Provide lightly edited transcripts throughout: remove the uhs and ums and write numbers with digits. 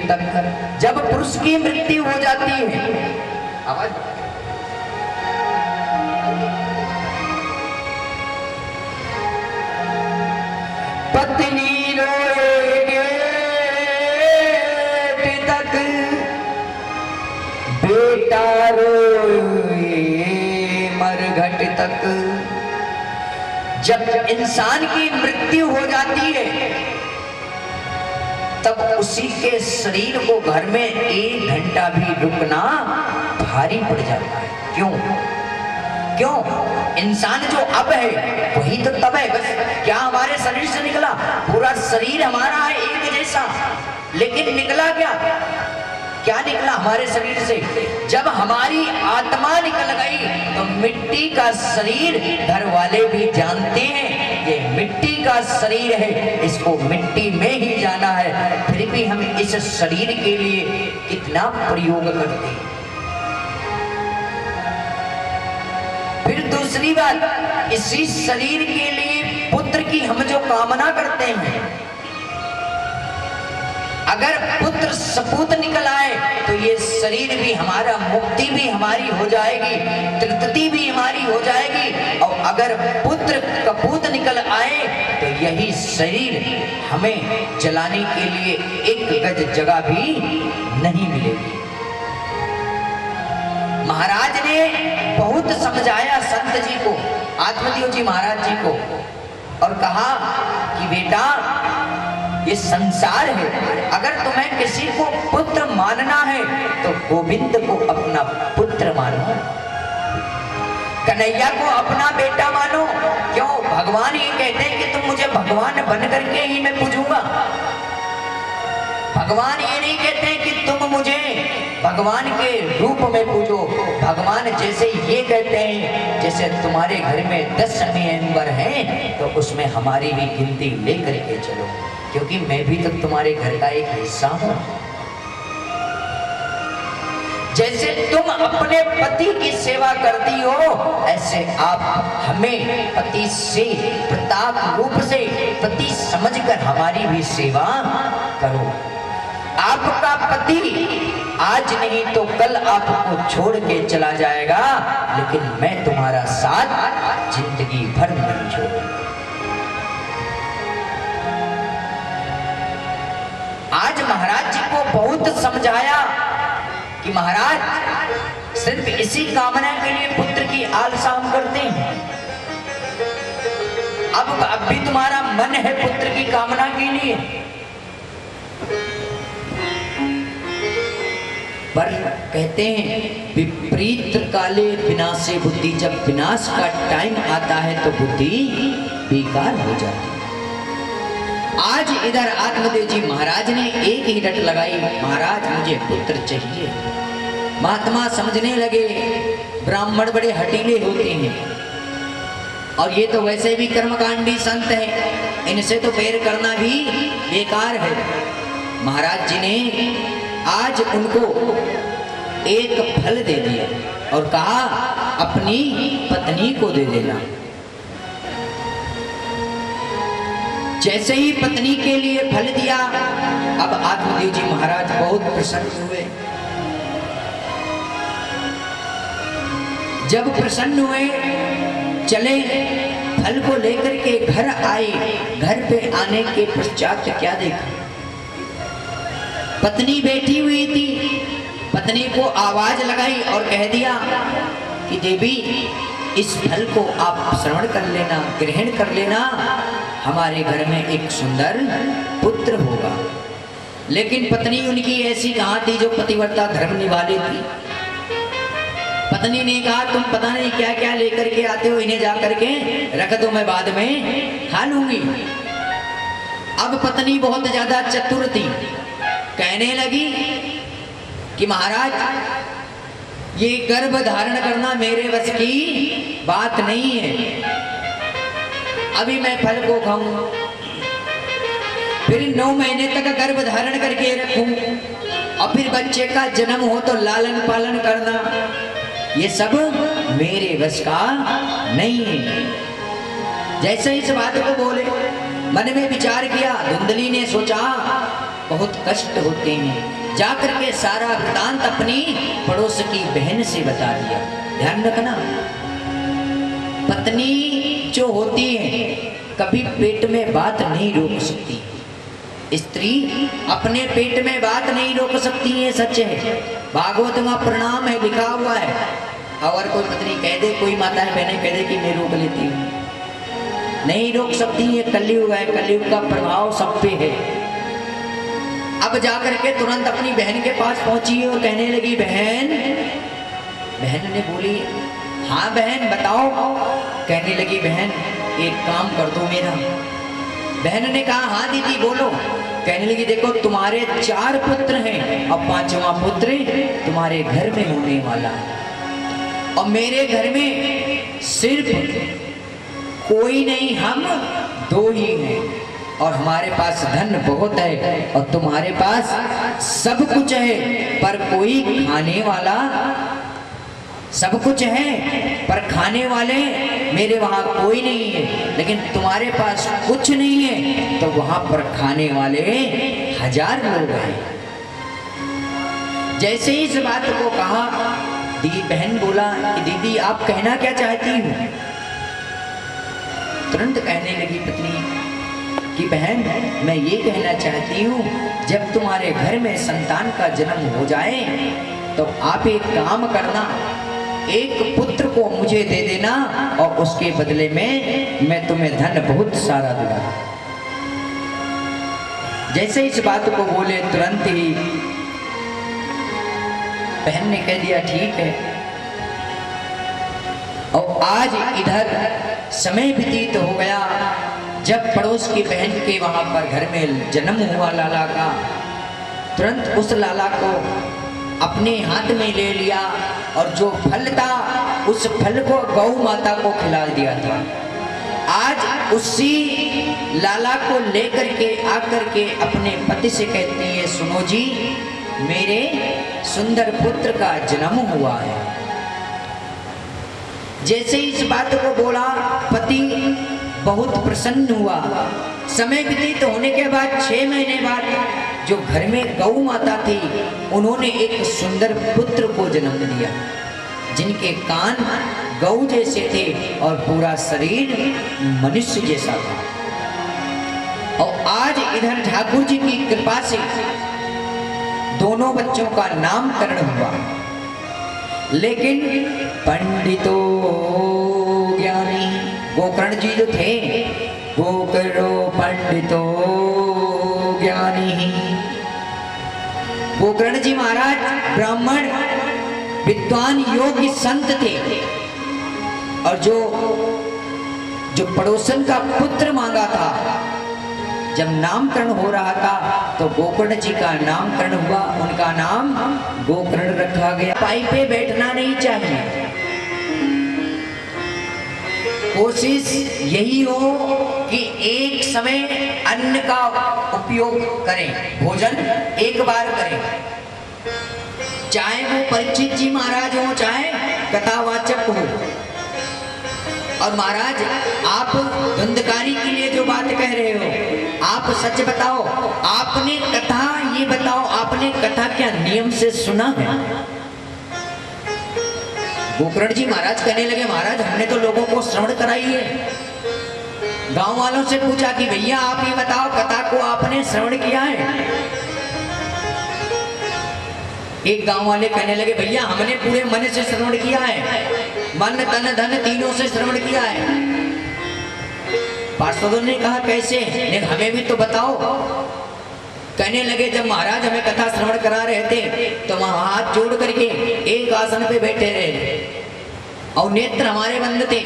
तक जब पुरुष की मृत्यु हो जाती है, आवाज पत्नी रोए गेट तक, बेटा रोए मरघट तक। जब इंसान की मृत्यु हो जाती है तब उसी के शरीर को घर में 1 घंटा भी रुकना भारी पड़ जाता है। क्यों? इंसान जो अब है वही तो तब है। बस क्या हमारे शरीर से निकला? पूरा शरीर हमारा है एक जैसा, लेकिन निकला क्या निकला हमारे शरीर से? जब हमारी आत्मा निकल गई तो मिट्टी का शरीर घर वाले भी जानते हैं ये मिट्टी का शरीर है, इसको मिट्टी में ही जाना है, फिर भी हम इस शरीर के लिए कितना प्रयोग करते हैं। फिर दूसरी बात, इसी शरीर के लिए पुत्र की हम जो कामना करते हैं, अगर पुत्र सपूत निकल आए तो ये शरीर भी हमारा, मुक्ति भी हमारी हो जाएगी, तृप्ति भी हमारी हो जाएगी। और अगर पुत्र कपूत निकल आए तो यही शरीर हमें जलाने के लिए 1 गज जगह भी नहीं मिलेगी। महाराज ने बहुत समझाया संत जी को, आत्मदेव जी महाराज जी को, और कहा कि बेटा ये संसार है, अगर तुम्हें किसी को पुत्र मानना है तो गोविंद को अपना पुत्र मानो, कन्हैया को अपना बेटा मानो। क्यों? भगवान ये कहते हैं कि तुम मुझे भगवान बन करके ही मैं पूजूंगा। भगवान ये नहीं कहते कि तुम मुझे भगवान के रूप में पूजो। भगवान जैसे ये कहते हैं, जैसे तुम्हारे घर में 10 मेंबर हैं तो उसमें हमारी भी गिनती लेकर के चलो, क्योंकि मैं भी तो तुम्हारे घर का एक हिस्सा हूं। जैसे तुम अपने पति की सेवा करती हो, ऐसे आप हमें पति से, प्रताप रूप से पति समझकर हमारी भी सेवा करो। आपका पति आज नहीं तो कल आपको छोड़ के चला जाएगा, लेकिन मैं तुम्हारा साथ जिंदगी भर नहीं छोड़ूंगा। आज महाराज जी को बहुत समझाया कि महाराज सिर्फ इसी कामना के लिए पुत्र की आलसा हम करते हैं। अब भी तुम्हारा मन है पुत्र की कामना के लिए, पर कहते हैं विपरीत काले विनाशे बुद्धि, जब विनाश का टाइम आता है तो बुद्धि बेकार हो जाती है। आज इधर आत्मदेव जी महाराज ने एक ही रट लगाई, महाराज मुझे पुत्र चाहिए। महात्मा समझने लगे ब्राह्मण बड़े हटीले होते हैं और ये तो वैसे भी कर्मकांडी संत हैं, इनसे तो पैर करना भी बेकार है। महाराज जी ने आज उनको एक फल दे दिया और कहा अपनी पत्नी को दे देना। जैसे ही पत्नी के लिए फल दिया, अब आत्मदेव जी महाराज बहुत प्रसन्न हुए। जब प्रसन्न हुए, चले फल को लेकर के घर आए। घर पे आने के पश्चात क्या देखा? पत्नी बैठी हुई थी। पत्नी को आवाज लगाई और कह दिया कि देवी इस फल को आप श्रवण कर लेना, ग्रहण कर लेना, हमारे घर में एक सुंदर पुत्र होगा। लेकिन पत्नी उनकी ऐसी कहाँ थी जो पतिव्रता धर्म निभाने थी। पत्नी ने कहा तुम पता नहीं क्या क्या लेकर के आते हो, इन्हें जा करके रख दो, मैं बाद में खा लूंगी। अब पत्नी बहुत ज्यादा चतुर थी, कहने लगी कि महाराज ये गर्भ धारण करना मेरे बस की बात नहीं है, अभी मैं फल को खाऊं, फिर 9 महीने तक गर्भ धारण करके रखूं और फिर बच्चे का जन्म हो तो लालन पालन करना, ये सब मेरे बस का नहीं है। जैसे इस बात को बोले, मन में विचार किया, धुंधली ने सोचा बहुत कष्ट होते हैं। जाकर के सारा वृतांत अपनी पड़ोस की बहन से बता दिया। ध्यान रखना, पत्नी जो होती है कभी पेट में बात नहीं रोक सकती। स्त्री अपने पेट में बात नहीं रोक सकती है, सच है। भागवत में प्रणाम है, लिखा हुआ है। और कोई पत्नी कह दे, कोई माताएं बहनें कह दे कि मैं रोक लेती हूँ, नहीं रोक सकती है। कलयुग है, कलयुग का प्रभाव सब पे है। अब जाकर के तुरंत अपनी बहन के पास पहुंची और कहने लगी, बहन। बहन ने बोली, हाँ बहन बताओ। कहने लगी, बहन एक काम कर दो मेरा। बहन ने कहा, हाँ दीदी बोलो। कहने लगी, देखो तुम्हारे 4 पुत्र हैं और 5वां पुत्र तुम्हारे घर में होने वाला है, और मेरे घर में सिर्फ कोई नहीं, हम 2 ही हैं, और हमारे पास धन बहुत है और तुम्हारे पास सब कुछ है, पर कोई खाने वाला, सब कुछ है पर खाने वाले मेरे वहां कोई नहीं है, लेकिन तुम्हारे पास कुछ नहीं है तो वहां पर खाने वाले 1000 लोग हैं। जैसे ही इस बात को कहा, दी बहन बोला कि दीदी आप कहना क्या चाहती हो? तुरंत कहने लगी पत्नी कि बहन मैं ये कहना चाहती हूँ, जब तुम्हारे घर में संतान का जन्म हो जाए तो आप एक काम करना, एक पुत्र को मुझे दे देना और उसके बदले में मैं तुम्हें धन बहुत सारा दूंगा। जैसे इस बात को बोले तुरंत ही बहन ने कह दिया ठीक है। और आज इधर समय व्यतीत हो गया, जब पड़ोस की बहन के वहां पर घर में जन्म हुआ लाला का, तुरंत उस लाला को अपने हाथ में ले लिया और जो फल था उस फल को गौ माता को खिला दिया था। आज उसी लाला को लेकर के आकर के अपने पति से कहती है, सुनो जी मेरे सुंदर पुत्र का जन्म हुआ है। जैसे इस बात को बोला, पति बहुत प्रसन्न हुआ। समय व्यतीत होने के बाद 6 महीने बाद जो घर में गौ माता थी, उन्होंने एक सुंदर पुत्र को जन्म दिया, जिनके कान गौ जैसे थे और पूरा शरीर मनुष्य जैसा था। और आज इधर ठाकुर जी की कृपा से दोनों बच्चों का नामकरण हुआ। लेकिन पंडितो ज्ञानी, गोकर्ण जी जो थे, गोकर्णो पंडितो ज्ञानी, गोकर्ण जी महाराज ब्राह्मण विद्वान योग्य संत थे। और जो पड़ोसन का पुत्र मांगा था, जब नामकरण हो रहा था तो गोकर्ण जी का नामकरण हुआ, उनका नाम गोकर्ण रखा गया। पाई पे बैठना नहीं चाहिए, कोशिश यही हो कि एक समय अन्न का उपयोग करें, भोजन एक बार करें। चाहे वो परीक्षित जी महाराज हो, चाहे कथावाचक हो। और महाराज आप धुंधकारी के लिए जो बात कह रहे हो, आप सच बताओ, आपने कथा, ये बताओ आपने कथा क्या नियम से सुना है? गोकर्ण जी महाराज कहने लगे, महाराज हमने तो लोगों को श्रवण कराई है। गांव वालों से पूछा कि भैया आप ये बताओ कथा को आपने श्रवण किया है? एक गांव वाले कहने लगे, भैया हमने पूरे मन से श्रवण किया है, मन तन धन तीनों से श्रवण किया है। पार्षदों ने कहा कैसे? हमें भी तो बताओ। कहने लगे, जब महाराज हमें कथा श्रवण करा रहे थे तो वहां हाथ जोड़ करके एक आसन पे बैठे रहे और नेत्र हमारे बंद थे।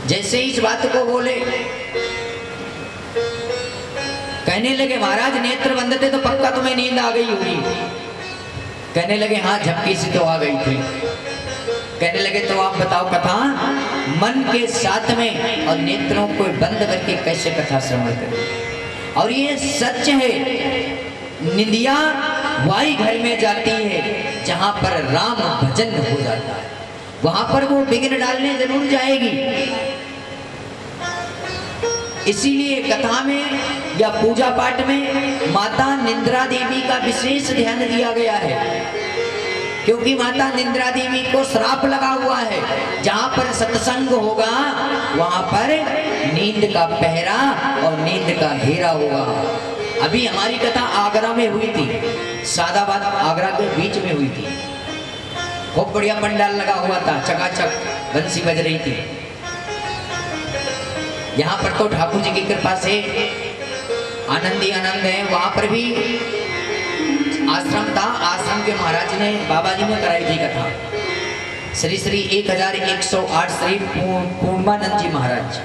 जैसे ही इस बात को बोले, कहने लगे महाराज नेत्र बंद थे तो पक्का तुम्हें नींद आ गई होगी। कहने लगे हाँ झपकी से तो आ गई थी। कहने लगे तो आप बताओ कथा मन के साथ में और नेत्रों को बंद करके कैसे कथा श्रवण करें? और ये सच है, निंदिया वाई घर में जाती है जहां पर राम भजन हो जाता है, वहां पर वो विघ्न डालने जरूर जाएगी। इसीलिए कथा में या पूजा पाठ में माता निंद्रा देवी का विशेष ध्यान दिया गया है, क्योंकि माता निंद्रा देवी को श्राप लगा हुआ है। जहां पर सत्संग होगा वहां पर नींद का पहरा और नींद का घेरा होगा। अभी हमारी कथा आगरा में हुई थी, सादाबाद आगरा के बीच में हुई थी। खूब बढ़िया पंडाल लगा हुआ था, चकाचक बंसी बज रही थी। यहाँ पर तो ठाकुर जी की कृपा से आनंद ही आनंद है। वहां पर भी आश्रम था, आश्रम के महाराज ने, बाबा जी ने कराई थी कथा। श्री श्री 1108 श्री पूर्णानंद जी महाराज,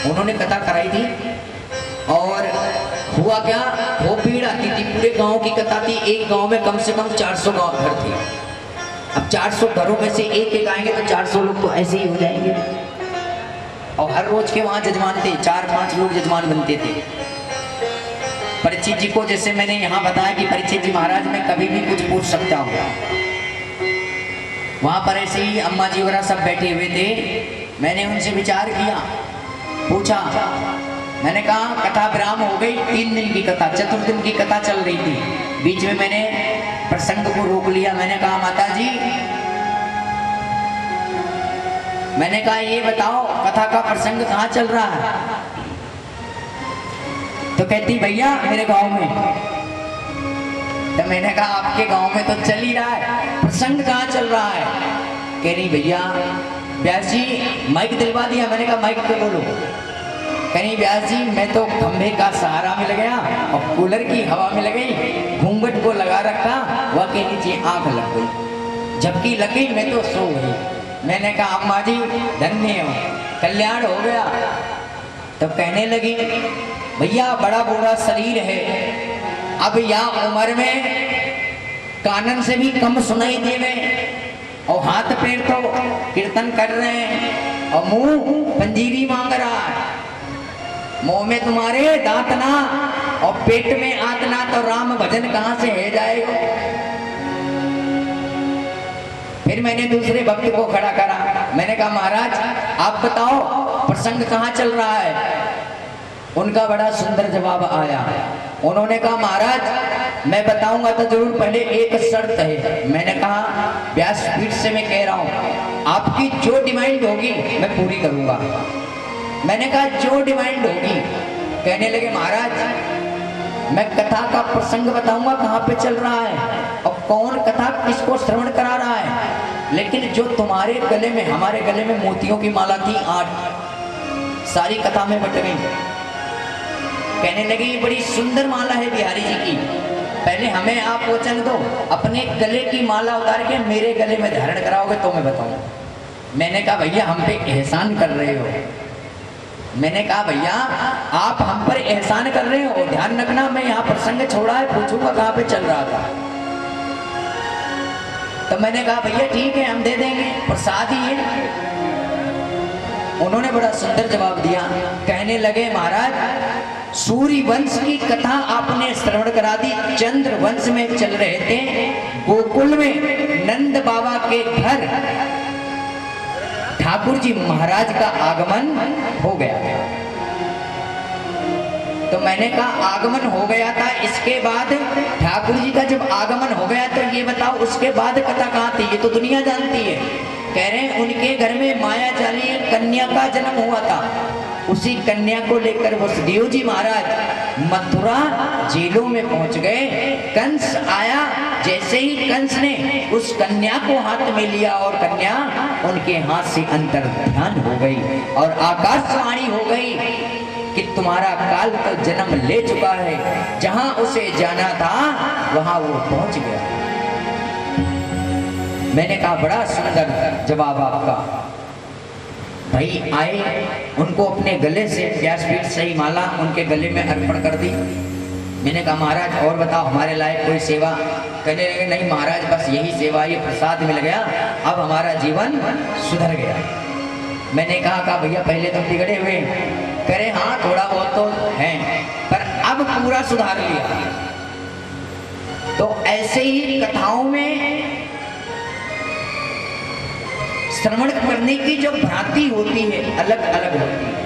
उन्होंने कथा कराई थी। और हुआ क्या, वो भीड़ आती थी, पूरे गांव की कथा थी। एक गांव में कम से कम 400 घर थे। अब 400 घरों में से एक एक आएंगे तो 400 लोग तो ऐसे ही हो जाएंगे। और हर रोज के वहां जजमान थे, 4-5 लोग जजमान बनते थे। परीक्षित जी को, जैसे मैंने यहाँ बताया कि परीक्षित जी महाराज मैं कभी भी कुछ पूछ सकता हूँ, वहां पर ऐसे ही अम्मा जी वगैरह सब बैठे हुए थे। मैंने उनसे विचार किया, पूछा, मैंने कहा कथा विराम हो गई। 3 दिन की कथा, चतुर्दिन की कथा चल रही थी। बीच में मैंने प्रसंग को रोक लिया। मैंने कहा माता जी, मैंने कहा ये बताओ कथा का प्रसंग कहाँ चल रहा है? तो कहती भैया मेरे गांव में। तो मैंने कहा आपके गांव में तो चल ही रहा है, प्रसंग कहाँ चल रहा है? कह रही भैया व्यास जी माइक दिलवा दिया। मैंने कहा माइक पे बोलो। कह रही व्यास जी मैं तो खंभे का सहारा मिल गया और कूलर की हवा मिल गई, घूंघट को लगा रखा, वह के नीचे आंख लग गई, झपकी लग गई, मैं तो सो गई। मैंने कहा अम्मा जी धन्य हो, कल्याण हो गया। तब कहने लगी भैया बड़ा बूढ़ा शरीर है, अब यहाँ उम्र में कानन से भी कम सुनाई देवे और हाथ पैर तो कीर्तन कर रहे हैं और मुंह पंजीरी मांग रहा है। मुंह में तुम्हारे दांत ना और पेट में आतना, तो राम भजन कहाँ से है जाएगा? फिर मैंने दूसरे भक्त को खड़ा करा। मैंने कहा महाराज आप बताओ प्रसंग कहाँ चल रहा है? उनका बड़ा सुंदर जवाब आया। उन्होंने कहा महाराज मैं बताऊंगा तो जरूर, पहले एक शर्त है। मैंने कहा व्यासपीठ से मैं कह रहा हूँ आपकी जो डिमांड होगी मैं पूरी करूंगा। मैंने कहा जो डिमांड होगी। कहने लगे महाराज मैं कथा का प्रसंग बताऊंगा कहाँ पे चल रहा है और कौन कथा किसको श्रवण करा रहा है, लेकिन जो तुम्हारे गले में, हमारे गले में मोतियों की माला थी 8, सारी कथा में बट गई। कहने लगे ये बड़ी सुंदर माला है बिहारी जी की, पहले हमें आप वचन दो, अपने गले की माला उतार के मेरे गले में धारण कराओगे तो मैं बताऊंगा। मैंने कहा भैया हम पे एहसान कर रहे हो। मैंने कहा भैया आप हम पर एहसान कर रहे हो, ध्यान रखना मैं यहाँ प्रसंग छोड़ा है, पूछूंगा कहाँ पे चल रहा था। तो मैंने कहा भैया ठीक है हम दे देंगे, प्रसाद ही है। उन्होंने बड़ा सुंदर जवाब दिया। कहने लगे महाराज सूर्य वंश की कथा आपने श्रवण करा दी। चंद्र वंश में चल रहे थे, गोकुल में नंद बाबा के घर ठाकुर जी महाराज का आगमन हो गया। तो मैंने कहा आगमन हो गया था, इसके बाद ठाकुर जी का जब आगमन हो गया तो ये बताओ उसके बाद कथा कहाँ थी? ये तो दुनिया जानती है। कह रहे हैं उनके घर में माया जाली कन्या का जन्म हुआ था। उसी कन्या को लेकर वसुदेव जी महाराज मथुरा जेलों में पहुंच गए। कंस आया, जैसे ही कंस ने उस कन्या को हाथ में लिया और कन्या उनके हाथ से अंतर ध्यान हो गई और आकाशवाणी हो गई कि तुम्हारा काल तो जन्म ले चुका है, जहां उसे जाना था वहां वो पहुंच गया। मैंने कहा बड़ा सुंदर जवाब आपका। भाई आए, उनको अपने गले से व्यासपीठ से ही माला उनके गले में अर्पण कर दी। मैंने कहा महाराज और बताओ हमारे लायक कोई सेवा? कहने लगे नहीं महाराज बस यही सेवा, ये प्रसाद मिल गया, अब हमारा जीवन सुधर गया। मैंने कहा भैया पहले तो बिगड़े हुए, करे हाँ थोड़ा बहुत तो है, पर अब पूरा सुधार लिया। तो ऐसे ही कथाओं में श्रवण करने की जो भ्रांति होती है अलग अलग होती है।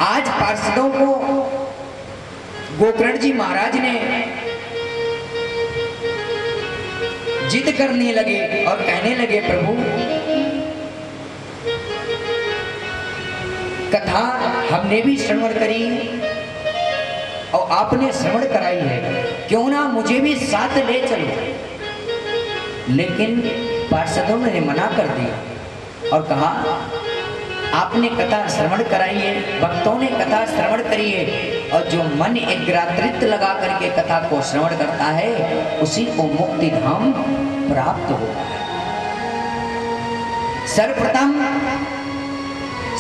आज पार्षदों को गोकर्ण जी महाराज ने जिद करने लगे और कहने लगे, प्रभु कथा हमने भी श्रवण करी और आपने श्रवण कराई है, क्यों ना मुझे भी साथ ले चलो। लेकिन पार्षदों ने मना कर दिया और कहा, आपने कथा श्रवण कराई है, भक्तों ने कथा श्रवण करी है, और जो मन एकाग्रचित्त लगा करके कथा को श्रवण करता है उसी को मुक्ति धाम प्राप्त होता है। सर्वप्रथम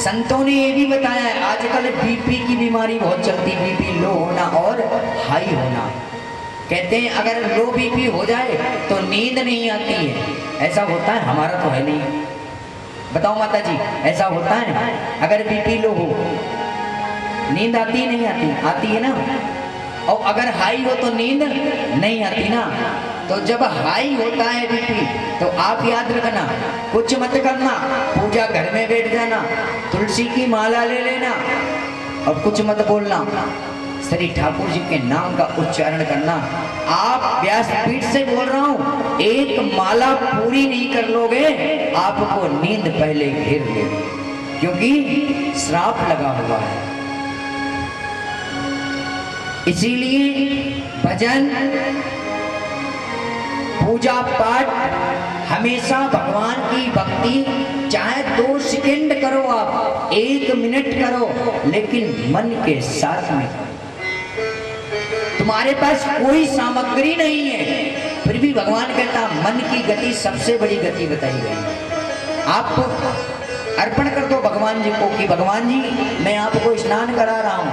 संतों ने ये भी बताया है, आजकल बीपी की बीमारी बहुत चलती, बीपी लो होना और हाई होना। कहते हैं अगर लो बीपी हो जाए तो नींद नहीं आती है, ऐसा होता है? हमारा तो है नहीं, बताओ माता जी, ऐसा होता है? अगर बीपी लो हो नींद आती नहीं आती? आती है ना। और अगर हाई हो तो नींद नहीं आती ना। तो जब हाई होता है बीपी तो आप याद रखना, कुछ मत करना, पूजा घर में बैठ जाना, तुलसी की माला ले लेना और कुछ मत बोलना, श्री ठाकुर जी के नाम का उच्चारण करना। आप व्यासपीठ से बोल रहा हूं, एक माला पूरी नहीं कर लोगे आपको नींद पहले घेर लेगी, क्योंकि श्राप लगा हुआ है। इसीलिए भजन पूजा पाठ हमेशा भगवान की भक्ति, चाहे 2 सेकंड करो, आप 1 मिनट करो, लेकिन मन के साथ में करो। तुम्हारे पास कोई सामग्री नहीं है, फिर भी भगवान कहता मन की गति सबसे बड़ी गति बताई गई। आप अर्पण कर दो भगवान जी को कि भगवान जी मैं आपको स्नान करा रहा हूँ,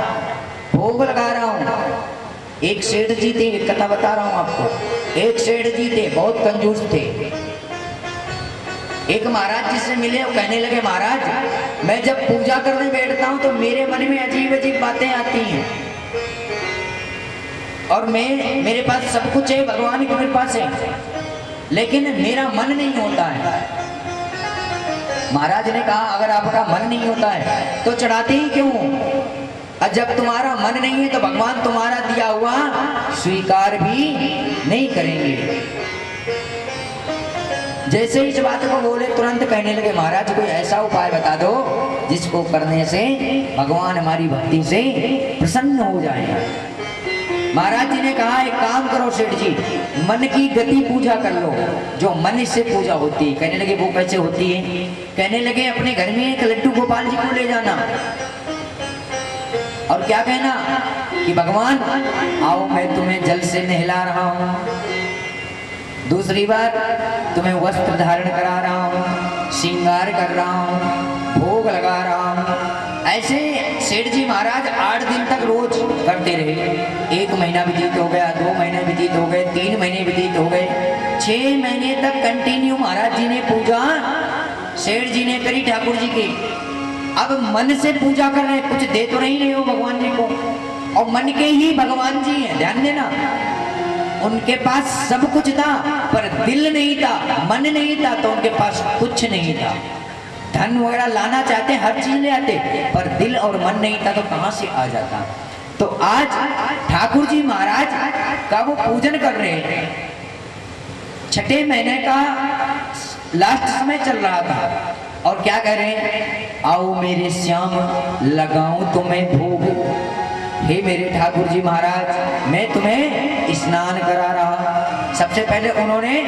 भोग लगा रहा हूँ। एक सेठ जी थे, एक कथा बता रहा हूँ आपको। एक सेठ जी थे, बहुत कंजूस थे। एक महाराज जी से मिले और कहने लगे, महाराज मैं जब पूजा करने बैठता हूँ तो मेरे मन में अजीब अजीब बातें आती हैं, और मेरे पास सब कुछ है, भगवान की कृपा से, लेकिन मेरा मन नहीं होता है। महाराज ने कहा, अगर आपका मन नहीं होता है तो चढ़ाते ही क्यों? और जब तुम्हारा मन नहीं है तो भगवान तुम्हारा दिया हुआ स्वीकार भी नहीं करेंगे। जैसे इस बात को बोले तुरंत कहने लगे, महाराज कोई ऐसा उपाय बता दो जिसको करने से भगवान हमारी भक्ति से प्रसन्न हो जाए। महाराज जी ने कहा, एक काम करो सेठ जी, मन की गति पूजा कर लो, जो मन से पूजा होती है। कहने लगे, वो कैसे होती है? कहने लगे, अपने घर में एक लड्डू गोपाल जी को ले जाना और क्या कहना कि भगवान आओ मैं तुम्हें जल से नहला रहा हूँ, दूसरी बार तुम्हें वस्त्र धारण करा रहा हूँ, श्रृंगार कर रहा हूँ, भोग लगा रहा हूँ। ऐसे सेठ जी महाराज 8 दिन तक रोज करते रहे। 1 महीना व्यतीत हो गया, 2 महीने व्यतीत हो गए, 3 महीने व्यतीत हो गए, 6 महीने तक कंटिन्यू महाराज जी ने पूजा सेठ जी ने करी ठाकुर जी की। अब मन से पूजा कर रहे, कुछ दे तो नहीं रहे हो भगवान जी को, और मन के ही भगवान जी हैं, ध्यान देना। उनके पास सब कुछ था पर दिल नहीं था, मन नहीं था, तो उनके पास कुछ नहीं था। धन वगैरह लाना चाहते, हर चीज ले आते, पर दिल और मन नहीं था तो कहां से आ जाता। तो आज ठाकुर जी महाराज का वो पूजन कर रहे हैं। 6ठे महीने का लास्ट समय चल रहा था और क्या कह रहे हैं, आओ मेरे श्याम लगाऊं तुम्हें भोग। हे मेरे ठाकुर जी महाराज, मैं तुम्हें स्नान करा रहा। सबसे पहले उन्होंने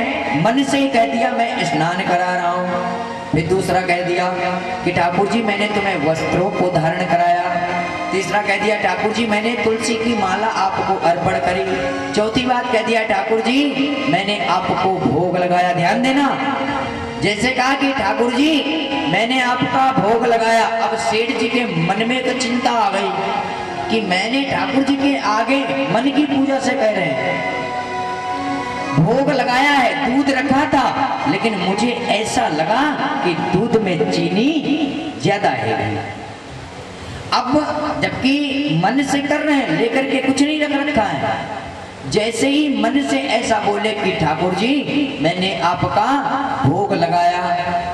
मन से ही कह दिया मैं स्नान करा रहा हूँ। फिर दूसरा कह दिया कि ठाकुर जी मैंने तुम्हें वस्त्रों को धारण कराया। तीसरा कह दिया ठाकुर जी मैंने तुलसी की माला आपको अर्पण करी। चौथी बात कह दिया ठाकुर जी मैंने आपको भोग लगाया। ध्यान देना, जैसे कहा कि ठाकुर जी मैंने आपका भोग लगाया, अब सेठ जी के मन में तो चिंता आ गई कि मैंने ठाकुर जी के आगे मन की पूजा से कह रहे हैं भोग लगाया है, दूध रखा था, लेकिन मुझे ऐसा लगा कि दूध में चीनी ज्यादा है। अब जबकि मन से कर रहे हैं, लेकर के कुछ नहीं रख रखा है, जैसे ही मन से ऐसा बोले कि ठाकुर जी मैंने आपका भोग लगाया,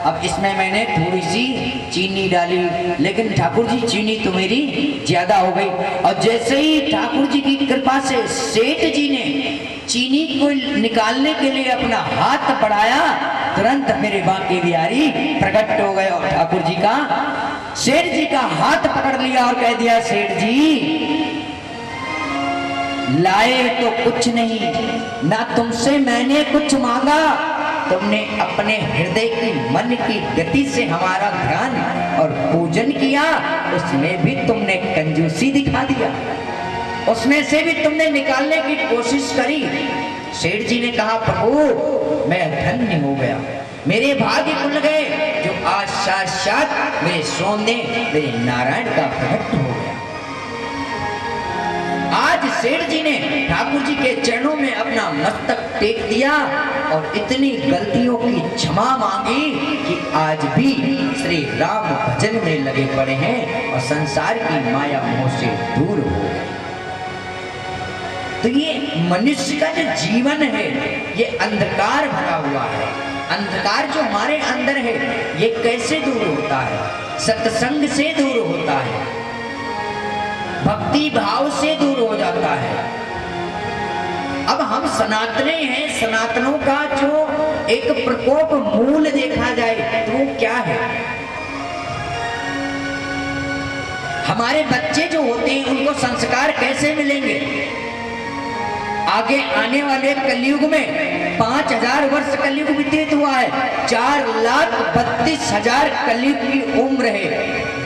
अब इसमें मैंने थोड़ी सी चीनी डाली, लेकिन ठाकुर जी चीनी तो मेरी ज्यादा हो गई। और जैसे ही ठाकुर जी की कृपा से सेठ जी ने चीनी को निकालने के लिए अपना हाथ बढ़ाया, तुरंत मेरे बांके बिहारी प्रकट हो गए और ठाकुर जी का, सेठ जी का हाथ पकड़ लिया और कह दिया, सेठ जी लाए तो कुछ नहीं, ना तुमसे मैंने कुछ मांगा, तुमने अपने हृदय की मन की गति से हमारा ध्यान और पूजन किया, उसमें भी तुमने कंजूसी दिखा दिया, उसमें से भी तुमने निकालने की कोशिश करी। सेठ जी ने कहा, प्रभु मैं धन्य हो गया, मेरे भाग्य खुल गए, जो आज साक्षात मेरे सोने मेरे नारायण का प्रकट हो गया। आज सेठ जी ने ठाकुर जी के चरणों में अपना मस्तक टेक दिया और इतनी गलतियों की क्षमा मांगी कि आज भी श्री राम भजन में लगे पड़े हैं और संसार की माया मोह से दूर हो गए। तो ये मनुष्य का जो जीवन है ये अंधकार भरा हुआ है। अंधकार जो हमारे अंदर है ये कैसे दूर होता है? सत्संग से दूर होता है, भक्ति भाव से दूर हो जाता है। अब हम सनातने हैं, सनातनों का जो एक प्रकोप मूल देखा जाए तो वो क्या है? हमारे बच्चे जो होते हैं उनको संस्कार कैसे मिलेंगे? आगे आने वाले कलयुग में 5000 वर्ष कलयुग व्यतीत हुआ है, 4,32,000 कलयुग की उम्र है।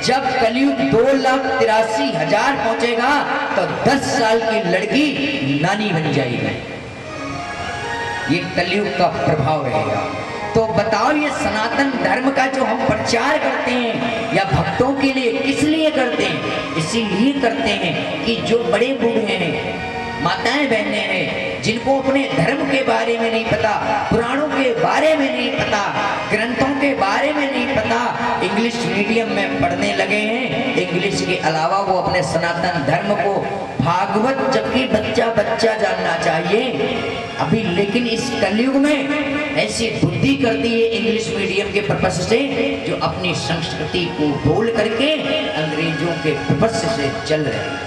जब कलयुग 2,83,000 पहुंचेगा तो 10 साल की लड़की नानी बन जाएगी। ये कलयुग का प्रभाव रहेगा। तो बताओ ये सनातन धर्म का जो हम प्रचार करते हैं या भक्तों के लिए किस लिए करते हैं? इसीलिए करते हैं कि जो बड़े बूढ़े हैं, माताएं बहनें हैं, जिनको अपने धर्म के बारे में नहीं पता, पुराणों के बारे में नहीं पता, ग्रंथों के बारे में नहीं पता, इंग्लिश मीडियम में पढ़ने लगे हैं। इंग्लिश के अलावा वो अपने सनातन धर्म को, भागवत जबकि बच्चा बच्चा जानना चाहिए अभी, लेकिन इस कलयुग में ऐसी बुद्धि कर दी है इंग्लिश मीडियम के पर्पस से, जो अपनी संस्कृति को भूल करके अंग्रेजों के पर्पस से चल रहे हैं।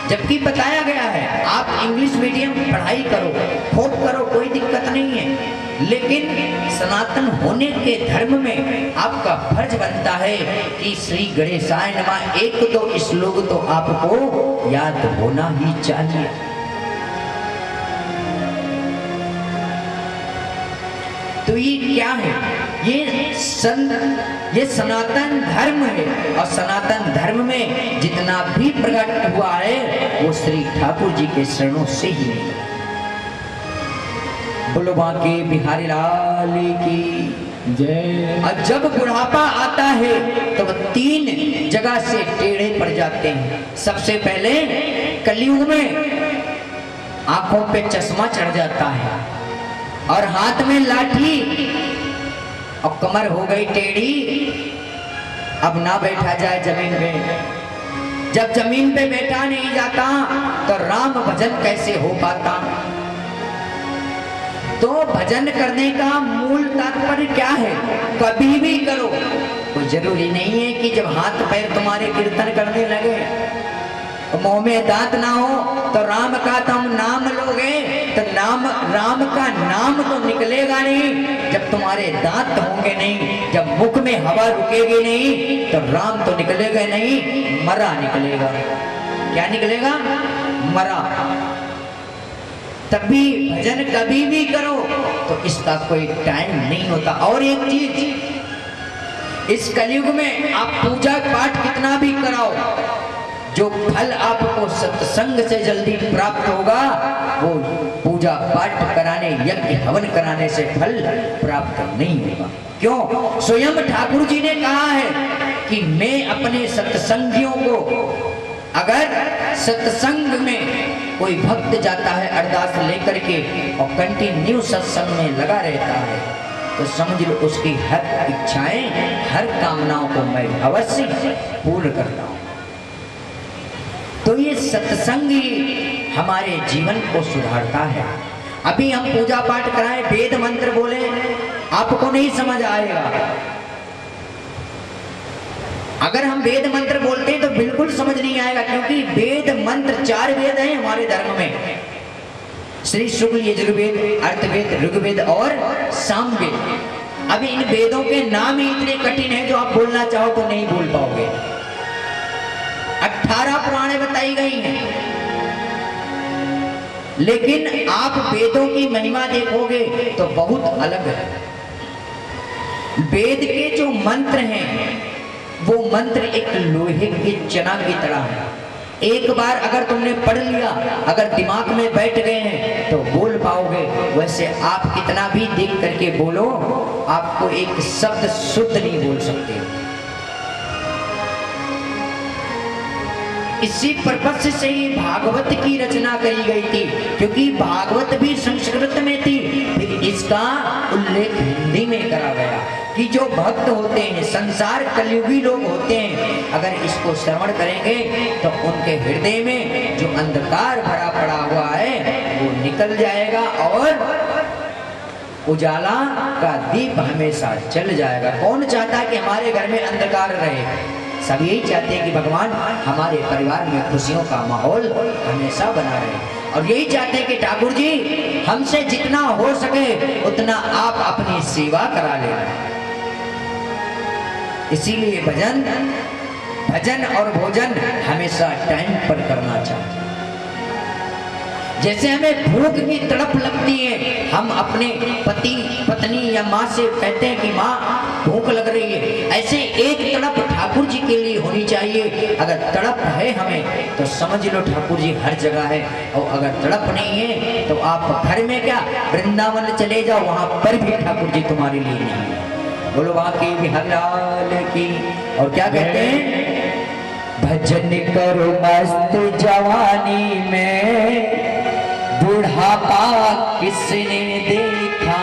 जबकि बताया गया है आप इंग्लिश मीडियम पढ़ाई करो, खूब करो, कोई दिक्कत नहीं है, लेकिन सनातन होने के धर्म में आपका फर्ज बनता है कि श्री गणेशाय नमः 1-2 श्लोक तो आपको याद होना ही चाहिए। तो ये क्या है? ये सनातन धर्म है और सनातन धर्म में जितना भी प्रकट हुआ है वो श्री ठाकुर जी के शरणों से ही है। बोलो बांके बिहारी लाल की जय। और जब बुढ़ापा आता है तो 3 जगह से टेढ़े पड़ जाते हैं। सबसे पहले कलयुग में आंखों पे चश्मा चढ़ जाता है और हाथ में लाठी और कमर हो गई टेढ़ी, अब ना बैठा जाए जमीन पे। जब जमीन पे बैठा नहीं जाता तो राम भजन कैसे हो पाता? तो भजन करने का मूल तात्पर्य क्या है? कभी भी करो, कोई जरूरी नहीं है कि जब हाथ पैर तुम्हारे कीर्तन करने लगे, मुंह में दांत ना हो तो राम का तुम नाम लोगे तो राम का नाम तो निकलेगा नहीं। जब तुम्हारे दांत होंगे नहीं, जब मुख में हवा रुकेगी नहीं तो राम तो निकलेगा नहीं, मरा निकलेगा। क्या निकलेगा? मरा। तभी भजन कभी भी करो तो इसका कोई टाइम नहीं होता। और एक चीज, इस कलयुग में आप पूजा पाठ कितना भी कराओ, जो फल आपको सत्संग से जल्दी प्राप्त होगा वो पूजा पाठ कराने, यज्ञ हवन कराने से फल प्राप्त नहीं होगा। क्यों? स्वयं ठाकुर जी ने कहा है कि मैं अपने सत्संगियों को, अगर सत्संग में कोई भक्त जाता है अरदास लेकर के और कंटिन्यू सत्संग में लगा रहता है तो समझ लो उसकी हर इच्छाएं, हर कामनाओं को मैं अवश्य पूर्ण करता हूं। तो ये सत्संग ही हमारे जीवन को सुधारता है। अभी हम पूजा पाठ कराएं, वेद मंत्र बोले, आपको नहीं समझ आएगा। अगर हम वेद मंत्र बोलते हैं तो बिल्कुल समझ नहीं आएगा, क्योंकि वेद मंत्र 4 वेद हैं हमारे धर्म में, श्री शुक्ल यजुर्वेद, अर्थवेद, ऋग्वेद और सामवेद। अभी इन वेदों के नाम ही इतने कठिन हैं जो आप बोलना चाहो तो नहीं बोल पाओगे। 18 पुराणे बताई गई हैं, लेकिन आप वेदों की महिमा देखोगे तो बहुत अलग है। वेद के जो मंत्र हैं वो मंत्र एक लोहे के चना की तरह है। एक बार अगर तुमने पढ़ लिया, अगर दिमाग में बैठ गए हैं तो बोल पाओगे। वैसे आप कितना भी देख करके बोलो, आपको एक शब्द शुद्ध नहीं बोल सकते। इसी पर्पस से ही भागवत की रचना करी गई थी, क्योंकि भागवत भी संस्कृत में थी, फिर इसका उल्लेख हिंदी में करा गया कि जो भक्त होते हैं, संसार कलयुगी लोग होते हैं, अगर इसको श्रवण करेंगे तो उनके हृदय में जो अंधकार भरा पड़ा हुआ है वो निकल जाएगा और उजाला का दीप हमेशा जल जाएगा। कौन चाहता है कि हमारे घर में अंधकार रहे? सब यही चाहते हैं कि भगवान हमारे परिवार में खुशियों का माहौल हमेशा बना रहे, और यही चाहते हैं कि ठाकुर जी हमसे जितना हो सके उतना आप अपनी सेवा करा लेना। इसीलिए भजन और भोजन हमेशा टाइम पर करना चाहिए। जैसे हमें भूख की तड़प लगती है, हम अपने पति पत्नी या माँ से कहते हैं कि माँ भूख लग रही है, ऐसे एक तड़प ठाकुर जी के लिए होनी चाहिए। अगर तड़प है हमें तो समझ लो ठाकुर जी हर जगह है, और अगर तड़प नहीं है तो आप घर में क्या वृंदावन चले जाओ, वहां पर भी ठाकुर जी तुम्हारे लिए नहीं है। बोलो बाकी बिहार लाल की। और क्या कहते हैं? भजन करो मस्त जवानी में, बुढ़ापा किसने देखा,